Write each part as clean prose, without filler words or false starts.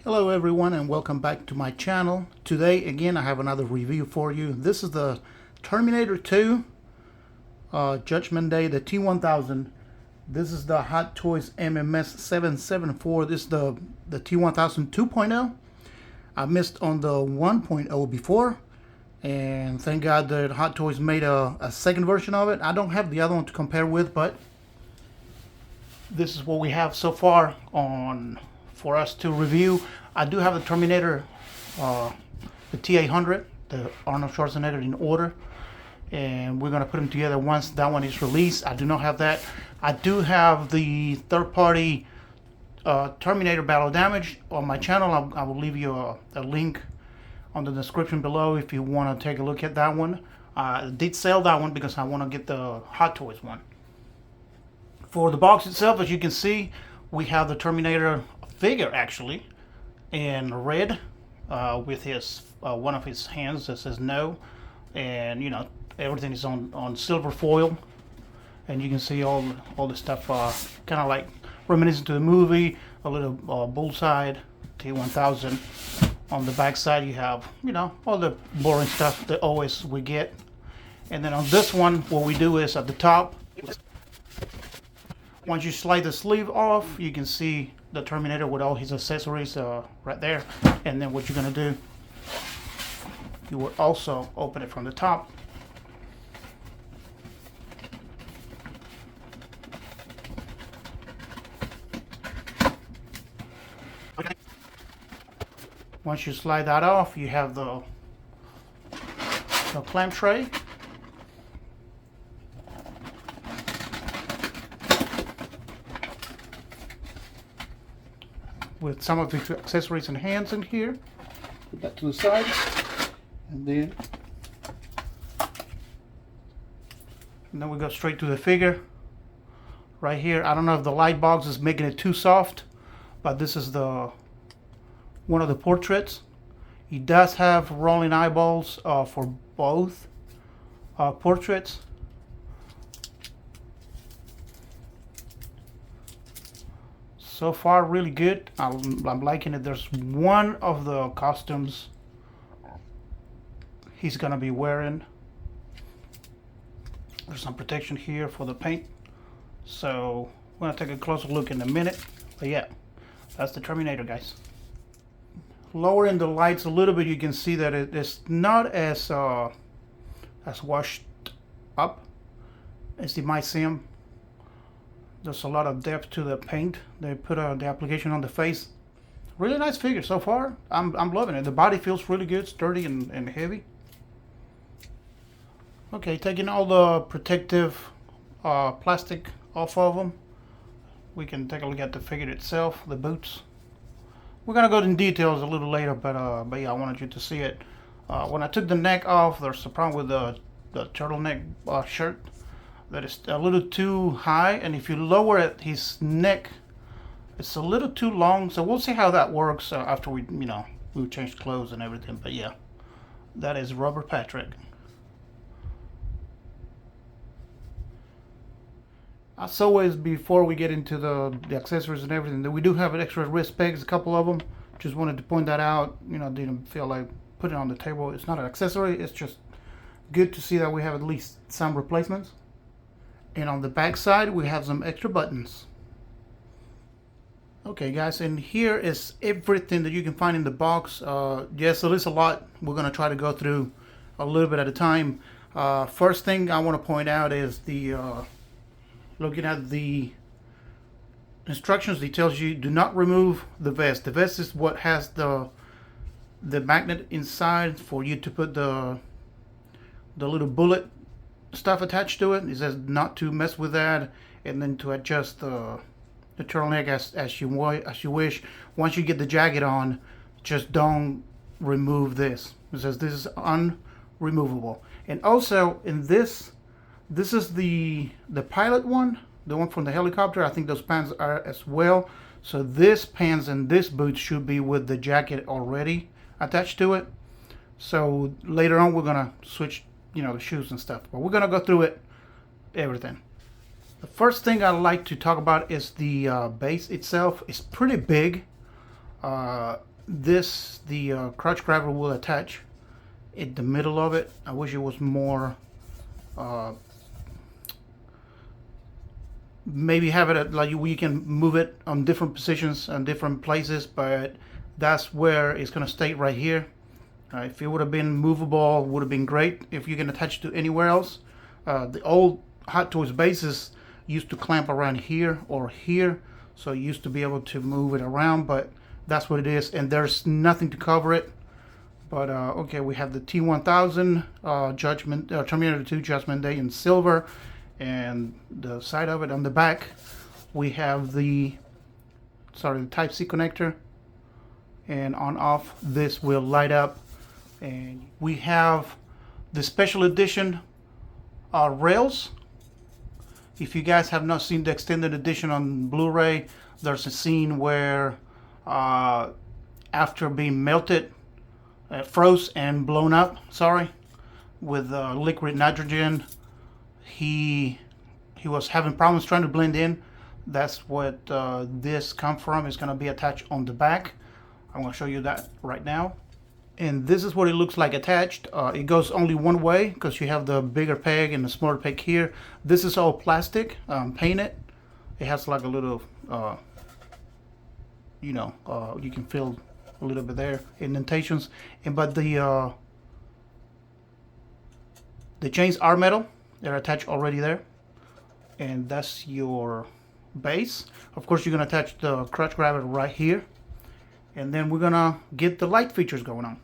Hello everyone and welcome back to my channel. Today again I have another review for you. This is the Terminator 2 Judgment Day, the T-1000. This is the Hot Toys MMS774. This is the T-1000 2.0. I missed on the 1.0 before, and thank God that Hot Toys made a second version of it. I don't have the other one to compare with, but this is what we have so far on for us to review. I do have the Terminator, the T-800, the Arnold Schwarzenegger in order, and we're gonna put them together once that one is released. I do not have that. I do have the third-party Terminator Battle Damage on my channel. I will leave you a link on the description below if you want to take a look at that one. I did sell that one because I want to get the Hot Toys one. For the box itself, as you can see, we have the Terminator figure actually in red with his one of his hands that says no, and you know everything is on silver foil, and you can see all the stuff kind of like reminiscent to the movie. A little bullseye T-1000. On the back side you have, you know, all the boring stuff that always we get. And then on this one, what we do is at the top, once you slide the sleeve off, you can see the Terminator with all his accessories right there. And then what you're going to do, you will also open it from the top. Once you slide that off, you have the clamp tray. With some of the accessories and hands in here. Put that to the side. And then we go straight to the figure. Right here, I don't know if the light box is making it too soft, but this is one of the portraits. He does have rolling eyeballs for both portraits. So far, really good. I'm liking it. There's one of the costumes he's gonna be wearing. There's some protection here for the paint. So we're gonna take a closer look in a minute. But yeah, that's the Terminator, guys. Lowering the lights a little bit, you can see that it's not as washed up as you might see him. There's a lot of depth to the paint. They put the application on the face. Really nice figure so far. I'm loving it. The body feels really good, sturdy and heavy. Okay, taking all the protective plastic off of them, we can take a look at the figure itself, the boots. We're gonna go in details a little later, but yeah, I wanted you to see it. When I took the neck off, there's a problem with the turtleneck shirt. That is a little too high, and if you lower it, his neck, it's a little too long. So we'll see how that works after we change clothes and everything. But yeah, that is Robert Patrick. As always, before we get into the accessories and everything, that we do have an extra wrist pegs, a couple of them. Just wanted to point that out. You know, didn't feel like putting it on the table. It's not an accessory. It's just good to see that we have at least some replacements. And on the back side, we have some extra buttons. Okay, guys, and here is everything that you can find in the box. Yes, it is a lot. We're going to try to go through a little bit at a time. First thing I want to point out is looking at the instructions, it tells you do not remove the vest. The vest is what has the magnet inside for you to put the little bullet stuff attached to it. It says not to mess with that, and then to adjust the turtleneck as you wish. Once you get the jacket on, just don't remove this. It says this is unremovable. And also in this is the pilot one, the one from the helicopter. I think those pants are as well. So this pants and this boot should be with the jacket already attached to it. So later on we're gonna switch, the shoes and stuff. But we're gonna go through it, everything. The first thing I like to talk about is the base itself. It's pretty big. The crotch grabber will attach in the middle of it. I wish it was more, maybe have it at, like you can move it on different positions and different places, but that's where it's gonna stay right here. If it would have been movable, would have been great. If you can attach it to anywhere else. The old Hot Toys bases used to clamp around here or here, so you used to be able to move it around, but that's what it is, and there's nothing to cover it. But okay, we have the T-1000 Terminator 2 Judgment Day in silver, and the side of it on the back we have the Type-C connector, and on off this will light up. And we have the special edition rails. If you guys have not seen the extended edition on Blu-ray, there's a scene where after being melted, froze and blown up, with liquid nitrogen, he was having problems trying to blend in. That's what this comes from. It's going to be attached on the back. I'm going to show you that right now. And this is what it looks like attached. It goes only one way because you have the bigger peg and the smaller peg here. This is all plastic, painted. It has like a little, you can feel a little bit there, indentations. But the chains are metal. They're attached already there. And that's your base. Of course, you're gonna attach the crotch grabber right here. And then we're gonna get the light features going on.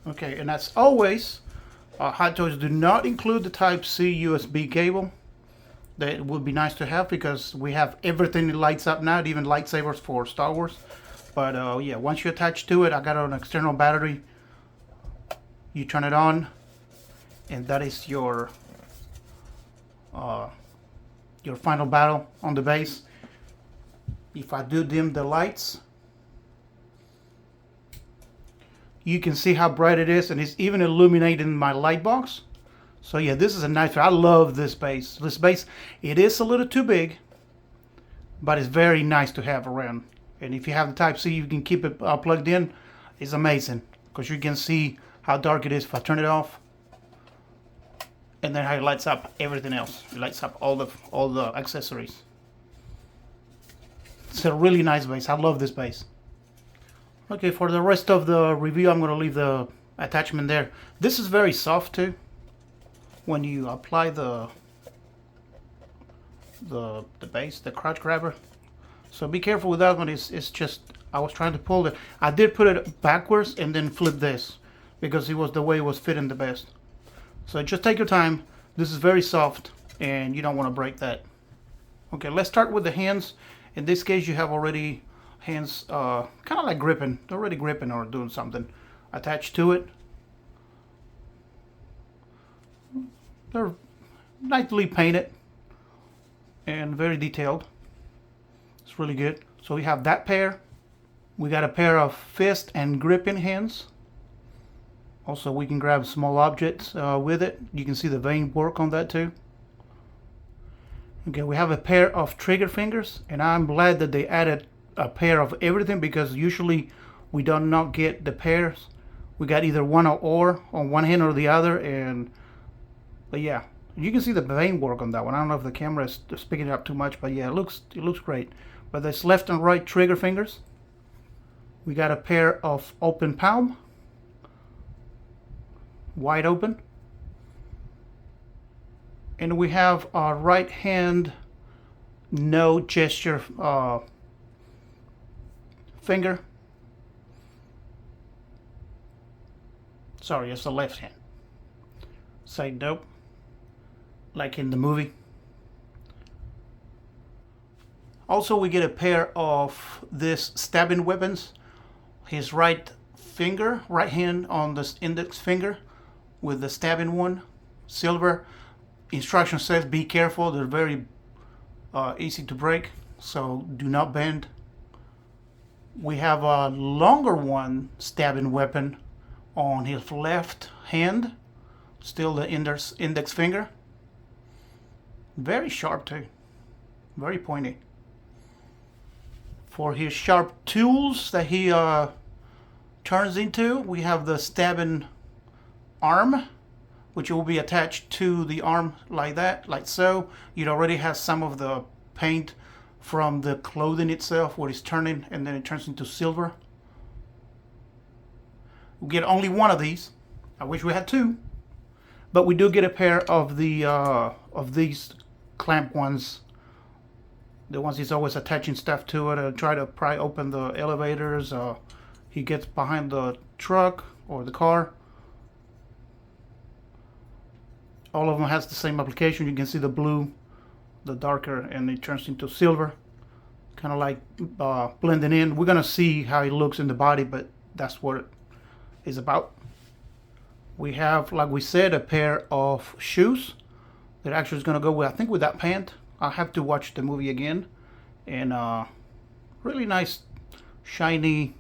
Okay, and as always, Hot Toys do not include the Type-C USB cable. That would be nice to have because we have everything that lights up now, even lightsabers for Star Wars. But yeah, once you attach to it, I got an external battery. You turn it on, and that is your final battle on the base. If I do dim the lights, you can see how bright it is, and it's even illuminating my light box. So yeah, this is a nice, I love this base. This base, it is a little too big, but it's very nice to have around. And if you have the Type-C, you can keep it plugged in. It's amazing, because you can see how dark it is if I turn it off. And then how it lights up everything else. It lights up all the accessories. It's a really nice base. I love this base. Okay, for the rest of the review, I'm going to leave the attachment there. This is very soft too. When you apply the base, the crotch grabber. So be careful with that one. It's just, I was trying to pull it. I did put it backwards and then flip this because it was the way it was fitting the best. So just take your time. This is very soft and you don't want to break that. Okay, let's start with the hands. In this case, you have already hands kind of like gripping, already gripping or doing something attached to it. They're nicely painted and very detailed. It's really good. So we have that pair. We got a pair of fist and gripping hands. Also, we can grab small objects with it. You can see the vein work on that too. Okay, we have a pair of trigger fingers, and I'm glad that they added a pair of everything because usually we do not get the pairs. We got either one or on one hand or the other, but yeah, you can see the vein work on that one. I don't know if the camera is picking it up too much, but yeah, it looks great. But there's left and right trigger fingers. We got a pair of open palm, wide open, and we have our right hand no gesture finger. Sorry, it's the left hand. Say nope, like in the movie. Also, we get a pair of this stabbing weapons. His right hand on the index finger with the stabbing one, silver. Instruction says be careful. They're very easy to break, so do not bend. We have a longer one stabbing weapon on his left hand, still the index finger. Very sharp too, very pointy. For his sharp tools that he turns into, we have the stabbing arm, which will be attached to the arm like that, like so. It already has some of the paint from the clothing itself, where it's turning, and then it turns into silver. We get only one of these. I wish we had two, but we do get a pair of the of these clamp ones. The ones he's always attaching stuff to it. Try to pry open the elevators. He gets behind the truck or the car. All of them has the same application. You can see the blue, the darker, and it turns into silver, kind of like blending in. We're gonna see how it looks in the body, but that's what it is about. We have, like we said, a pair of shoes that actually is gonna go with, I think, with that pant. I'll have to watch the movie again. And really nice, shiny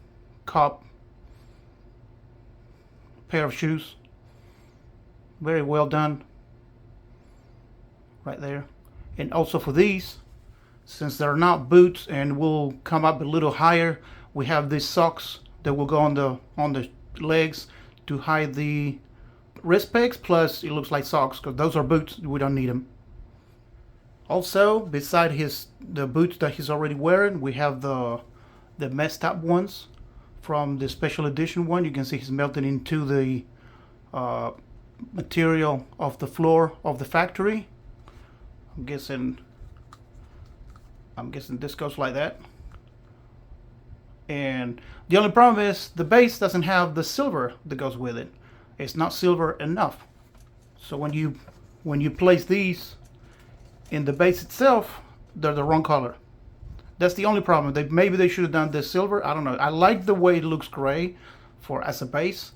cop pair of shoes. Very well done. Right there. And also for these, since they're not boots and will come up a little higher, we have these socks that will go on the legs to hide the wrist pegs. Plus, it looks like socks because those are boots. We don't need them. Also, beside the boots that he's already wearing, we have the messed up ones from the special edition one. You can see he's melted into the material of the floor of the factory. I'm guessing this goes like that. And the only problem is the base doesn't have the silver that goes with it. It's not silver enough. So when you place these in the base itself, they're the wrong color. That's the only problem. Maybe they should have done this silver. I don't know. I like the way it looks gray as a base,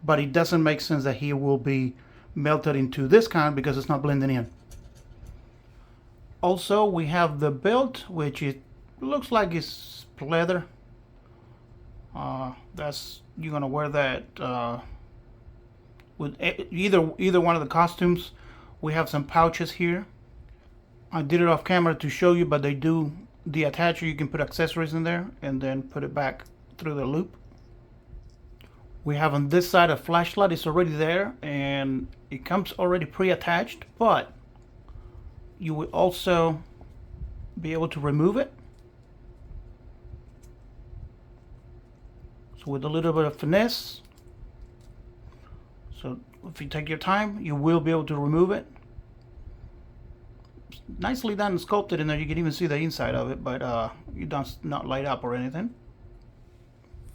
but it doesn't make sense that he will be melted into this kind because it's not blending in. Also, we have the belt, which it looks like it's leather. You're gonna wear that with either one of the costumes. We have some pouches here. I did it off camera to show you, but they do the attacher. You can put accessories in there and then put it back through the loop. We have on this side a flashlight. It's already there and it comes already pre-attached, but you will also be able to remove it. So with a little bit of finesse, so if you take your time, you will be able to remove it. Nicely done and sculpted in there. You can even see the inside of it, but it does not light up or anything.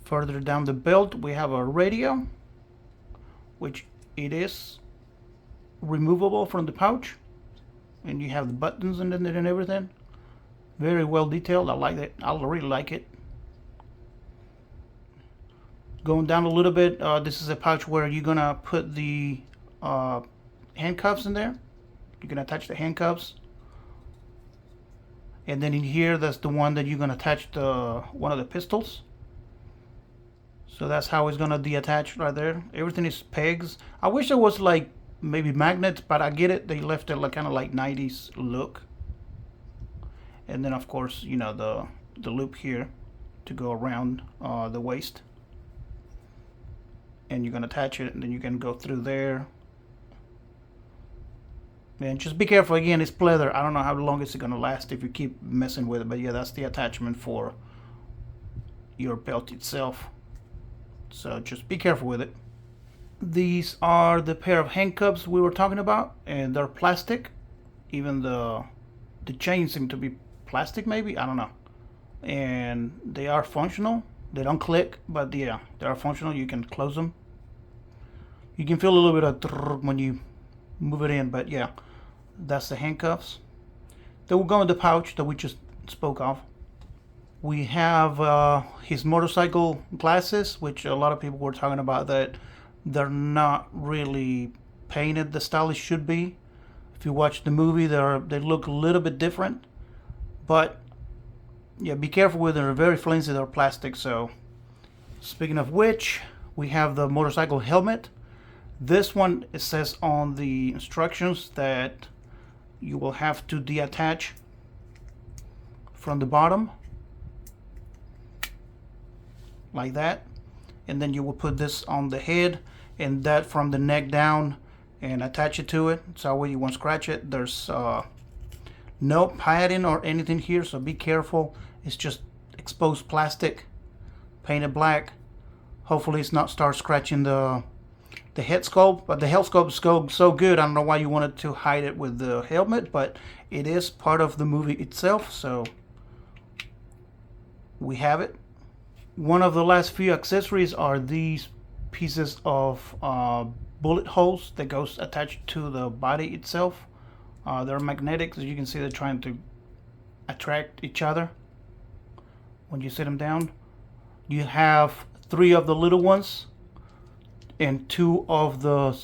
Further down the belt, we have a radio, which it is removable from the pouch, and you have the buttons in it and everything. Very well detailed. I like it. I really like it. Going down a little bit, this is a pouch where you're gonna put the handcuffs in there. You can attach the handcuffs. And then in here, that's the one that you're gonna attach one of the pistols. So that's how it's gonna deattach right there. Everything is pegs. I wish there was like maybe magnets, but I get it. They left it like kind of like 90s look. And then of course, you know, the loop here to go around the waist. And you're gonna attach it, and then you can go through there. And just be careful, again, it's pleather. I don't know how long it's gonna last if you keep messing with it, but yeah, that's the attachment for your belt itself. So just be careful with it. These are the pair of handcuffs we were talking about, and they're plastic. Even the chains seem to be plastic, maybe, I don't know. And they are functional. They don't click, but yeah, they are functional. You can close them. You can feel a little bit of when you move it in, but yeah, that's the handcuffs. They will go in the pouch that we just spoke of. We have his motorcycle glasses, which a lot of people were talking about that they're not really painted the style it should be. If you watch the movie, they look a little bit different, but yeah, be careful with them. They're very flimsy. They're plastic. So speaking of which, we have the motorcycle helmet. This one, it says on the instructions that you will have to deattach from the bottom like that, and then you will put this on the head and that from the neck down and attach it to it, so when you won't scratch it. There's no padding or anything here, so be careful. It's just exposed plastic painted black. Hopefully it's not start scratching the head sculpt, but the head sculpt is so good. I don't know why you wanted to hide it with the helmet, but it is part of the movie itself, so we have it. One of the last few accessories are these pieces of bullet holes that goes attached to the body itself. They're magnetic, as you can see. They're trying to attract each other when you sit them down. You have 3 of the little ones and 2 of the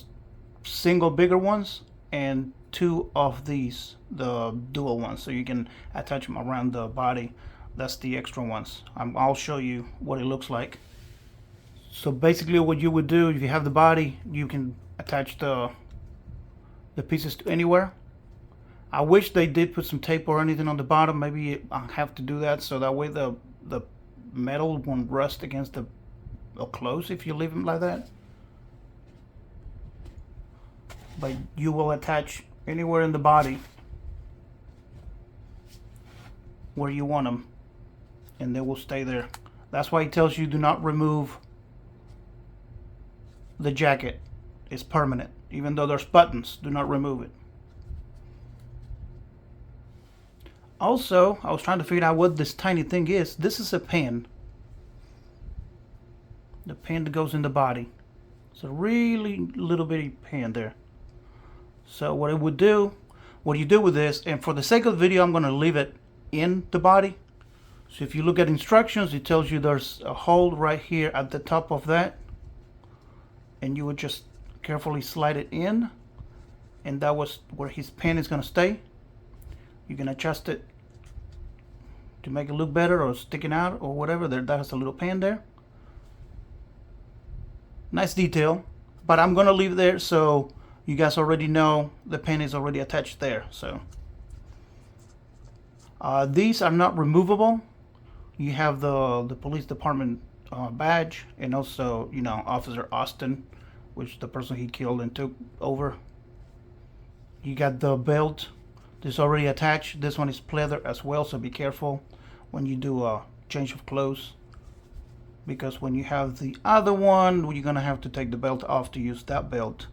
single bigger ones and 2 of these, the dual ones, so you can attach them around the body. That's the extra ones. I'll show you what it looks like. So basically what you would do, if you have the body, you can attach the pieces to anywhere. I wish they did put some tape or anything on the bottom. Maybe I'll have to do that, so that way the metal won't rust against the clothes if you leave them like that. But you will attach anywhere in the body where you want them, and they will stay there. That's why it tells you do not remove the jacket. It's permanent. Even though there's buttons, do not remove it. Also, I was trying to figure out what this tiny thing is. This is a pin. The pin that goes in the body. It's a really little bitty pin there. So what you do with this, and for the sake of the video, I'm going to leave it in the body. So if you look at instructions, it tells you there's a hole right here at the top of that, and you would just carefully slide it in, and that was where his pin is going to stay. You can adjust it to make it look better or sticking out or whatever. That has a little pin there. Nice detail, but I'm going to leave it there so you guys already know the pin is already attached there. So these are not removable. You have the police department badge, and also, you know, Officer Austin, which is the person he killed and took over. You got the belt. This already attached. This one is pleather as well, so be careful when you do a change of clothes, because when you have the other one, you're gonna have to take the belt off to use that belt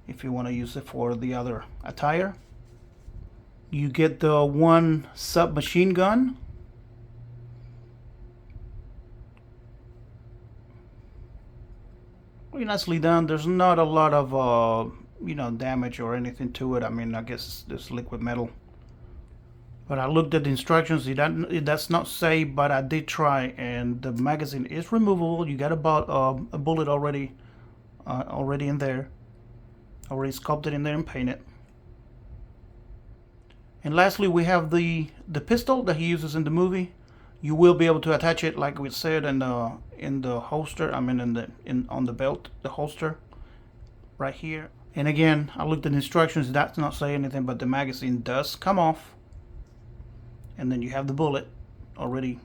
if you want to use it for the other attire. You get the one submachine gun. Really nicely done. There's not a lot of you know, damage or anything to it. I mean, I guess it's liquid metal. But I looked at the instructions. It does not say, but I did try, and the magazine is removable. You got about a bullet already in there, already sculpted in there and painted. And lastly, we have the pistol that he uses in the movie. You will be able to attach it, like we said, in the holster. I mean, on the belt, the holster, right here. And again, I looked at the instructions. That's not say anything, but the magazine does come off. And then you have the bullet already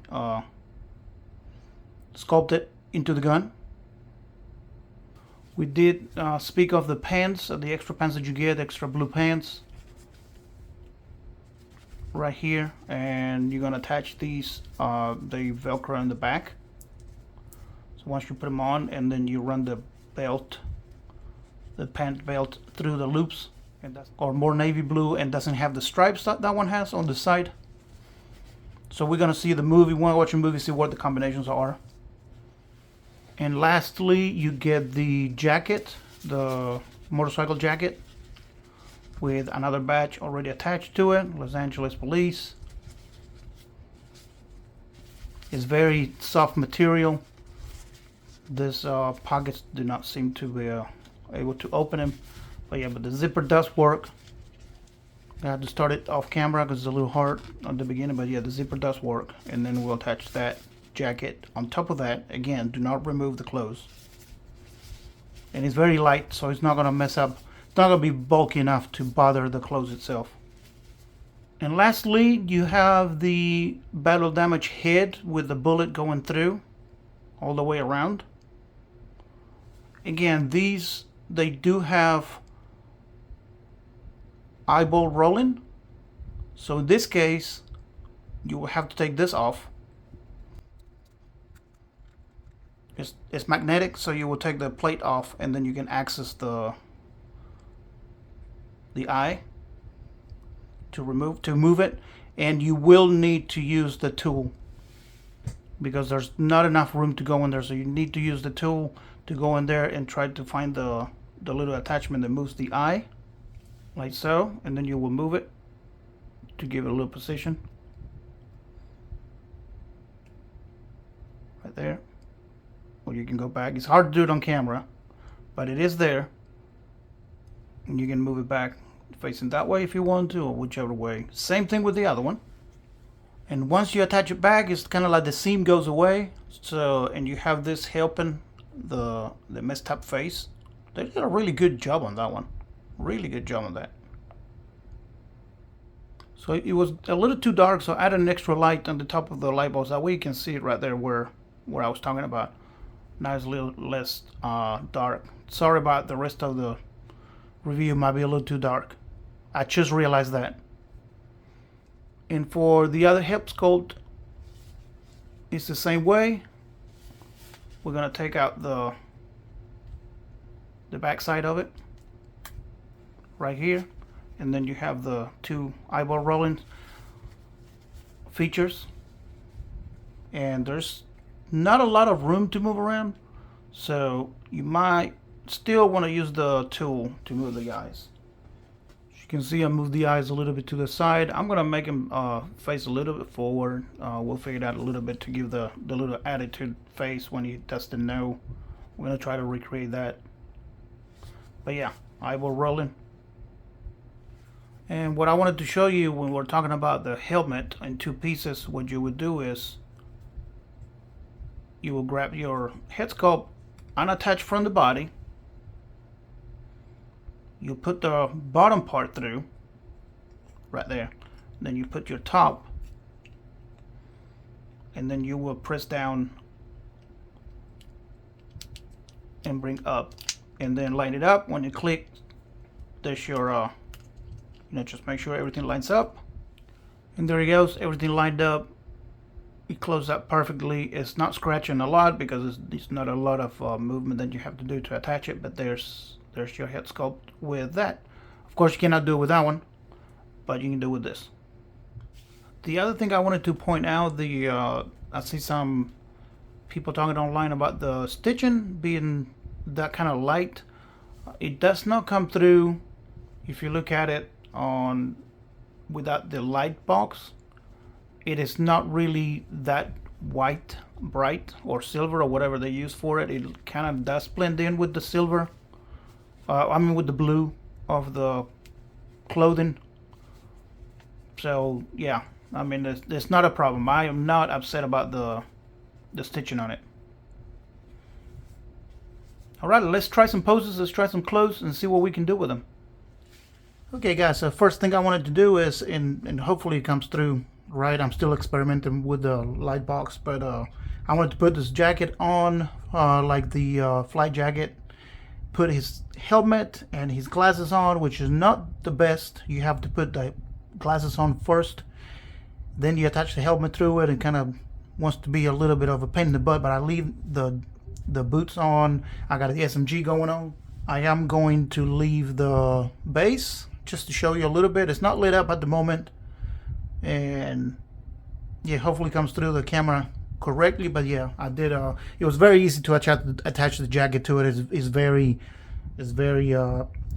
sculpted into the gun. We did speak of the pants, the extra pants that you get, extra blue pants. Right here. And you're going to attach these, the Velcro in the back. So once you put them on, and then you run the belt, the pant belt, through the loops, and that's, or more navy blue, and doesn't have the stripes that one has on the side. So we're gonna see the movie. When I watch a movie, see what the combinations are. And lastly, you get the jacket, the motorcycle jacket, with another badge already attached to it. Los Angeles Police. It's very soft material. This pockets do not seem to be able to open them, but yeah, but the zipper does work. I had to start it off camera because it's a little hard at the beginning, but yeah, the zipper does work. And then we'll attach that jacket on top of that. Again, do not remove the clothes. and it's very light, so it's not gonna mess up. It's not gonna be bulky enough to bother the clothes itself. And lastly, you have the battle damage head with the bullet going through all the way around. Again, these, they do have eyeball rolling, so in this case you will have to take this off. It's magnetic, so you will take the plate off and then you can access the eye to move it, and you will need to use the tool because there's not enough room to go in there, so you need to use the tool to go in there and try to find the little attachment that moves the eye, like so, and then you will move it to give it a little position right there. Or you can go back. It's hard to do it on camera, but it is there, and you can move it back facing that way if you want to, or whichever way. Same thing with the other one. And once you attach it back, it's kind of like the seam goes away. So, and you have this helping the messed up face. They did a really good job on that one. Really good job on that. So it was a little too dark, so I added an extra light on the top of the light bulbs. That way you can see it right there where I was talking about. Now it's a little less dark. Sorry about the rest of the review, might be a little too dark. I just realized that. And for the other hip sculpt, it's the same way. We're gonna take out the back side of it right here, and then you have the two eyeball rolling features, and there's not a lot of room to move around, so you might still want to use the tool to move the eyes. As you can see, I moved the eyes a little bit to the side. I'm gonna make him face a little bit forward. We'll figure it out a little bit to give the little attitude face when he does the no. We're gonna try to recreate that. But yeah, eyeball rolling. And what I wanted to show you when we're talking about the helmet in two pieces, what you would do is you will grab your head sculpt unattached from the body. You put the bottom part through right there. Then you put your top, and then you will press down and bring up, and then line it up. When you click, there's your just make sure everything lines up, and there it goes, everything lined up. It closed up perfectly. It's not scratching a lot because it's not a lot of movement that you have to do to attach it, but there's your head sculpt with that. Of course, you cannot do it with that one, but you can do it with this. The other thing I wanted to point out, I see some people talking online about the stitching being that kind of light. It does not come through if you look at it on without the light box. It is not really that white, bright, or silver, or whatever they use for it. It kind of does blend in with the silver. With the blue of the clothing. So yeah, I mean, there's not a problem. I am not upset about the stitching on it. Alright, let's try some poses, let's try some clothes and see what we can do with them. Okay guys, so first thing I wanted to do is, and hopefully it comes through right, I'm still experimenting with the light box, but I wanted to put this jacket on like the flight jacket, put his helmet and his glasses on, which is not the best. You have to put the glasses on first, then you attach the helmet through it, and kind of wants to be a little bit of a pain in the butt, but I leave the boots on. I got the SMG going on. I am going to leave the base just to show you a little bit. It's not lit up at the moment, and yeah, hopefully it comes through the camera correctly, but yeah, I did. It was very easy to attach the jacket to it. It's very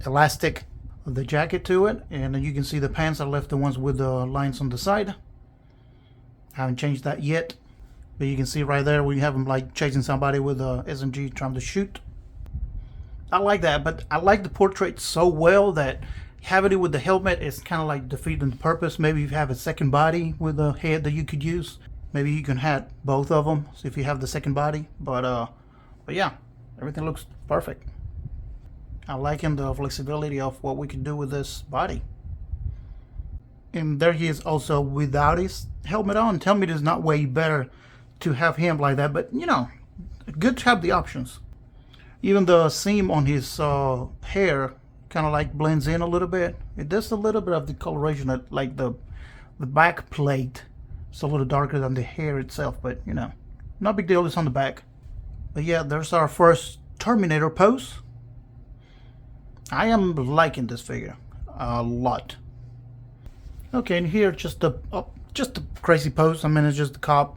elastic, the jacket to it, and you can see the pants. I left the ones with the lines on the side. I haven't changed that yet, but you can see right there where you have him like chasing somebody with a SMG trying to shoot. I like that, but I like the portrait so well that having it with the helmet is kind of like defeating the purpose. Maybe if you have a second body with a head that you could use, maybe you can have both of them, so if you have the second body. But yeah, everything looks perfect. I liking the flexibility of what we can do with this body. And there he is also without his helmet on. Tell me it is not way better to have him like that, but you know, good to have the options. Even the seam on his hair kind of like blends in a little bit. It does a little bit of the coloration, that like the back plate. It's a little darker than the hair itself, but you know, not big deal. It's on the back. But yeah, there's our first Terminator pose. I am liking this figure a lot. Okay, and here just a crazy pose. I mean, it's just the cop.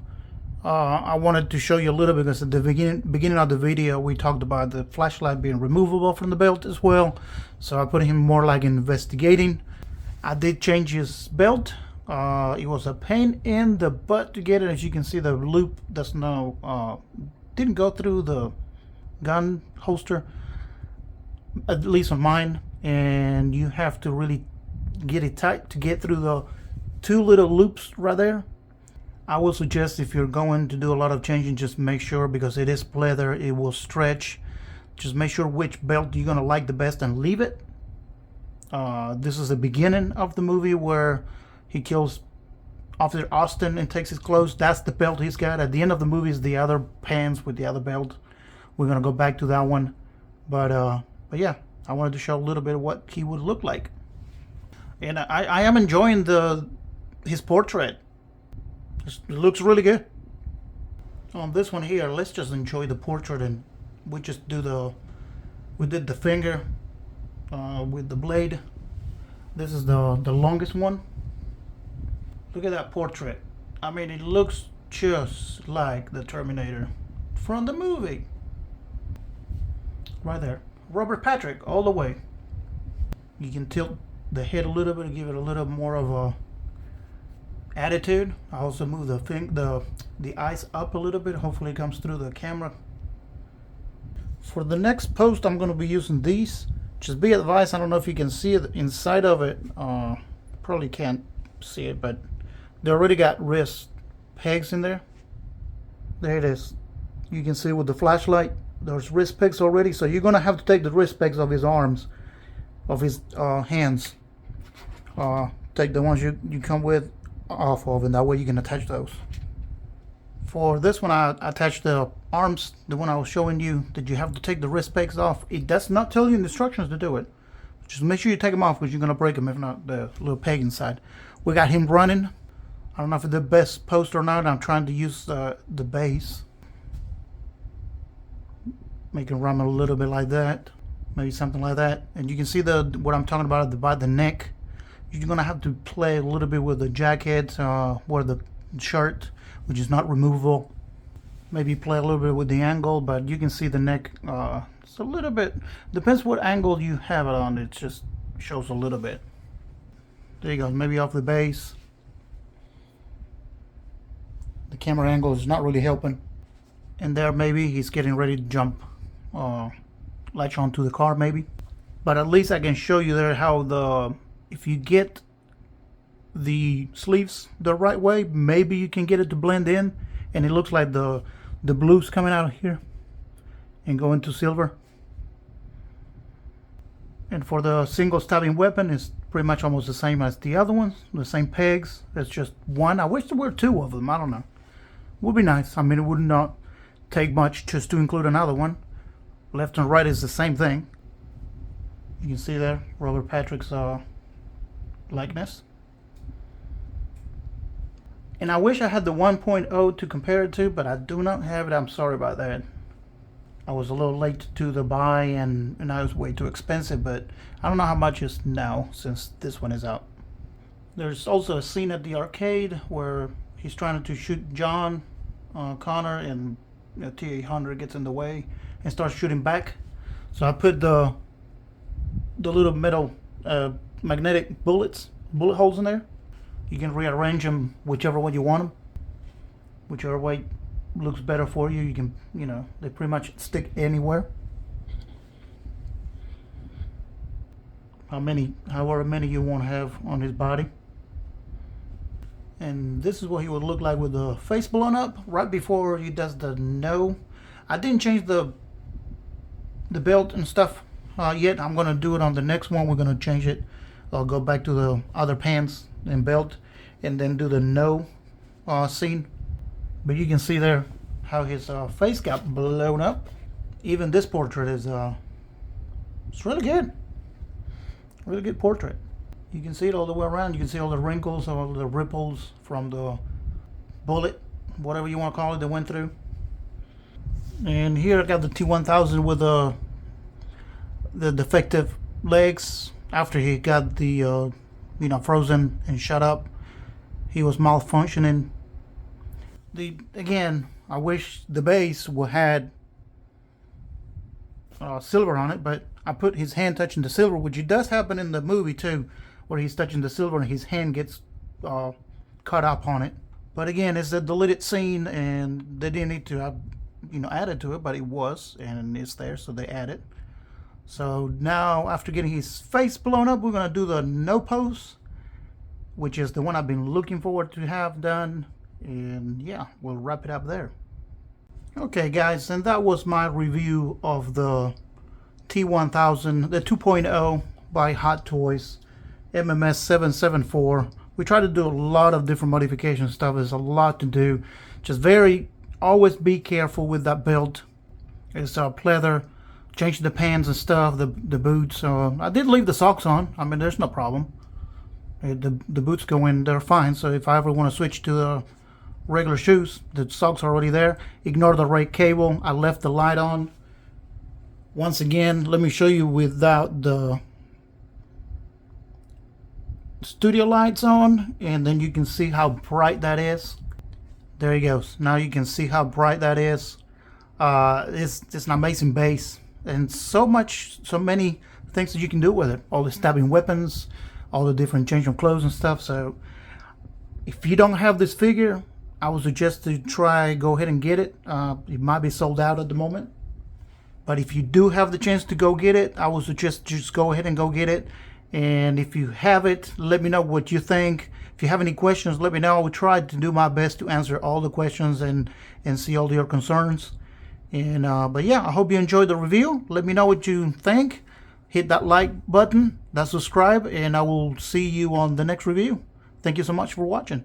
I wanted to show you a little bit because at the beginning of the video we talked about the flashlight being removable from the belt as well. So I put him more like investigating. I did change his belt. It was a pain in the butt to get it. As you can see, the loop does no didn't go through the gun holster, at least on mine, and you have to really get it tight to get through the two little loops right there. I would suggest if you're going to do a lot of changing, just make sure, because it is leather, it will stretch. Just make sure which belt you're gonna like the best and leave it. This is the beginning of the movie where he kills Officer Austin and takes his clothes. That's the belt he's got. At the end of the movie is the other pants with the other belt. We're gonna go back to that one, but yeah, I wanted to show a little bit of what he would look like, and I am enjoying his portrait. It looks really good. On this one here, let's just enjoy the portrait, and we just did the finger with the blade. This is the longest one. Look at that portrait. I mean, it looks just like the Terminator from the movie. Right there. Robert Patrick all the way. You can tilt the head a little bit and give it a little more of a attitude. I also move the eyes up a little bit. Hopefully it comes through the camera. For the next post, I'm going to be using these. Just be advised, I don't know if you can see it inside of it. Probably can't see it, but they already got wrist pegs in there. There it is. You can see with the flashlight, there's wrist pegs already. So you're going to have to take the wrist pegs of his arms, of his hands. Take the ones you come with off of, and that way you can attach those. For this one, I attached the arms, the one I was showing you, that you have to take the wrist pegs off. It does not tell you in the instructions to do it. Just make sure you take them off, because you're going to break them if not the little peg inside. We got him running. I don't know if it's the best post or not. I'm trying to use the base. Make him run a little bit like that. Maybe something like that. And you can see what I'm talking about by the neck. You're going to have to play a little bit with the jacket or the shirt, which is not removable. Maybe play a little bit with the angle, but you can see the neck. It's a little bit, depends what angle you have it on. It just shows a little bit. There you go, maybe off the base. The camera angle is not really helping. And there maybe he's getting ready to jump, latch onto the car maybe. But at least I can show you there how if you get the sleeves the right way, maybe you can get it to blend in, and it looks like the blues coming out of here and go into silver. And for the single stabbing weapon, it's pretty much almost the same as the other ones, the same pegs. There's just one. I wish there were two of them. I don't know. Would be nice. I mean, it would not take much just to include another one. Left and right is the same thing. You can see there Robert Patrick's likeness. And I wish I had the 1.0 to compare it to, but I do not have it. I'm sorry about that. I was a little late to the buy, and now it's way too expensive, but I don't know how much it's now since this one is out. There's also a scene at the arcade where he's trying to shoot John Connor, and T-1000 gets in the way and starts shooting back. So I put the little metal magnetic bullet holes in there. You can rearrange them whichever way you want them, whichever way looks better for you. You can, they pretty much stick anywhere. However many you want to have on his body. And this is what he would look like with the face blown up right before he does the no. I didn't change the belt and stuff yet. I'm gonna do it on the next one. We're gonna change it. I'll go back to the other pants and belt, and then do the no scene. But you can see there how his face got blown up. Even this portrait is it's really good. Really good portrait. You can see it all the way around. You can see all the wrinkles, all the ripples from the bullet, whatever you want to call it, that went through. And here I got the T-1000 with the defective legs. After he got the frozen and shut up, he was malfunctioning. Again, I wish the base had silver on it, but I put his hand touching the silver, which it does happen in the movie too, where he's touching the silver and his hand gets cut up on it. But again, it's a deleted scene, and they didn't need to have added to it, but it was, and it's there, so they added. So now, after getting his face blown up, we're gonna do the no pose, which is the one I've been looking forward to have done. And yeah, we'll wrap it up there. Okay guys, and that was my review of the T-1000, the 2.0 by Hot Toys MMS774. We try to do a lot of different modification stuff. There's a lot to do. Just always be careful with that belt. It's pleather. Change the pants and stuff, the boots. I did leave the socks on. I mean, there's no problem. The boots go in, they're fine. So if I ever want to switch to the regular shoes, the socks are already there. Ignore the right cable. I left the light on. Once again, let me show you without the studio lights on, and then you can see how bright that is. There he goes. Now you can see how bright that is. It's an amazing base, and so many things that you can do with it. All the stabbing weapons, all the different change of clothes and stuff. So if you don't have this figure, I would suggest to go ahead and get it. It might be sold out at the moment, but if you do have the chance to go get it, I would suggest just go ahead and go get it. And if you have it, let me know what you think. If you have any questions, let me know. I will try to do my best to answer all the questions and see all your concerns. And but yeah, I hope you enjoyed the review. Let me know what you think. Hit that like button, that subscribe, and I will see you on the next review. Thank you so much for watching.